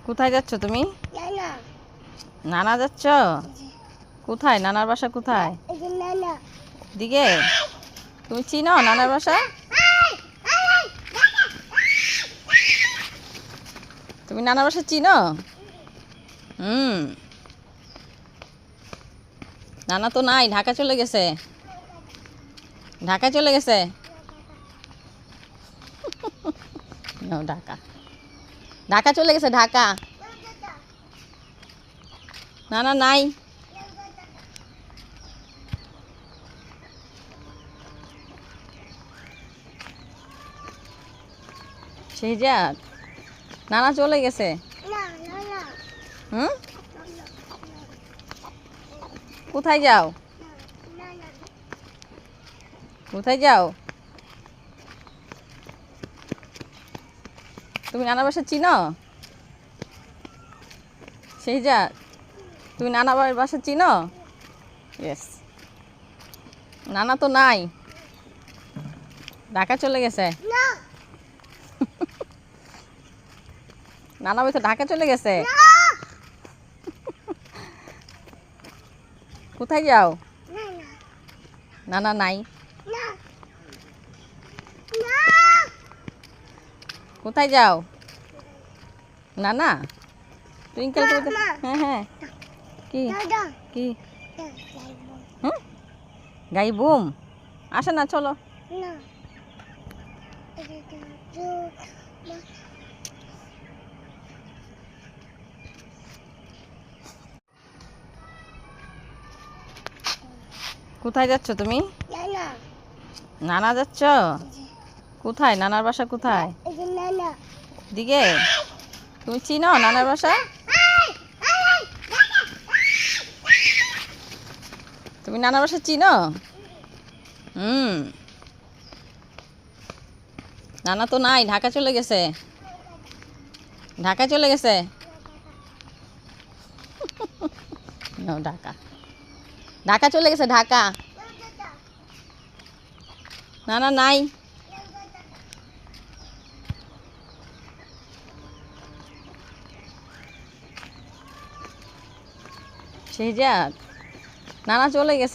কোথায় যাচ্ছ তুমি? নানা যাচ্ছ? কোথায়? নানার বাসা কোথায়? দিকে তুমি চিনো নানার বাসা? তুমি নানার বাসা চিনো? নানা তো নাই, ঢাকা চলে গেছে। ঢাকা চলে গেছে। ঢাকা ঢাকা চলে গেছে। ঢাকা নানা নাই। শেহজাদ নানা চলে গেছে। কোথায় যাও? কোথায় যাও? তুমি নানার বাসা চিনো? শেহজাদ তুমি নানা বাসা চিনো? ইয়েস। নানা তো নাই, ঢাকা চলে গেছে। নানা তো ঢাকা চলে গেছে। কোথায় যাও? নানা নাই। কোথায় যাও? নানা টুইঙ্কেল হ্যাঁ হ্যাঁ কি কি গাই বুম আসে না, চলো। কোথায় যাচ্ছ তুমি? নানা যাচ্ছ? কোথায়? নানার বাসা কোথায়? দিকে তুমি চিনো নানার বাসা? তুমি নানার বাসা চিনো? নানা তো নাই, ঢাকা চলে গেছে। ঢাকা চলে গেছে। ঢাকা ঢাকা চলে গেছে। ঢাকা নানা নাই। শেহজাদ নানা চলে গেছে।